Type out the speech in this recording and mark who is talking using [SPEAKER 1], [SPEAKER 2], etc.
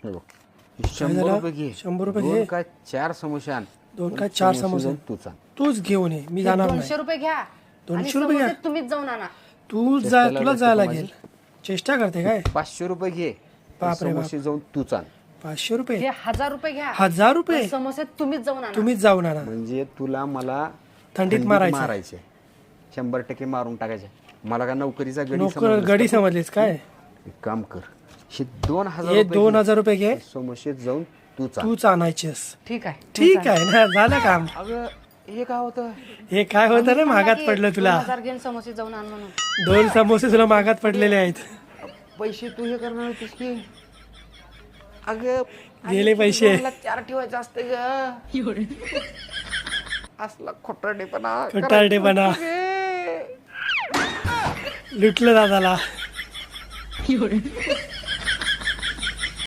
[SPEAKER 1] हे बघ, 100 रुपये घे.
[SPEAKER 2] 100 रुपये
[SPEAKER 1] दोन
[SPEAKER 2] घे.
[SPEAKER 1] काय 4 समोसे आण.
[SPEAKER 2] 2 काय 4 समोसे
[SPEAKER 1] जाऊन तूच आण.
[SPEAKER 2] तूच घेऊन ये, मी जाणार नाही.
[SPEAKER 3] 200 रुपये घ्या
[SPEAKER 2] 200 रुपये घ्या.
[SPEAKER 3] समोसे तुम्हीच जाऊन आणा.
[SPEAKER 2] तुला जायला लागेल. चेष्टा करते काय?
[SPEAKER 1] 500 रुपये घे.
[SPEAKER 2] बापरे बाप.
[SPEAKER 1] समोसे जाऊन तूच आण.
[SPEAKER 2] 500 रुपये,
[SPEAKER 3] हे 1000 रुपये घ्या
[SPEAKER 2] 1000 रुपये
[SPEAKER 3] समोसे तुम्हीच जाऊन आणा.
[SPEAKER 2] तुम्हीच जाऊन आणा.
[SPEAKER 1] म्हणजे तुला मला
[SPEAKER 2] थंडीत मारायचं.
[SPEAKER 1] मारायचे 100% मारून टाकायचे. मला का नोकरीचा गडी
[SPEAKER 2] नोकर गडी समजलीस काय?
[SPEAKER 1] एक काम कर, हे 2000
[SPEAKER 2] हे
[SPEAKER 1] रुपये
[SPEAKER 2] 2000 रुपये घे,
[SPEAKER 1] समोसे जाऊन तूच आण.
[SPEAKER 2] तूच आणायचेस.
[SPEAKER 3] ठीक आहे
[SPEAKER 2] ठीक आहे ना, झालं काम.
[SPEAKER 1] अगं हे काय होतं?
[SPEAKER 2] हे काय होतं रे, मागात पडलं तुला.
[SPEAKER 3] 2000 घेऊन समोसे जाऊन आण म्हणून.
[SPEAKER 2] 2 समोसे तुला मागात पडलेले आहेत.
[SPEAKER 1] पैसे तू हे करणार होतीस की? अगं
[SPEAKER 2] गेले पैसे.
[SPEAKER 1] 4 ठेवायचं असते ग. असला खोटारडेपणा
[SPEAKER 2] खोटारडेपणा. लुटलं दादाला.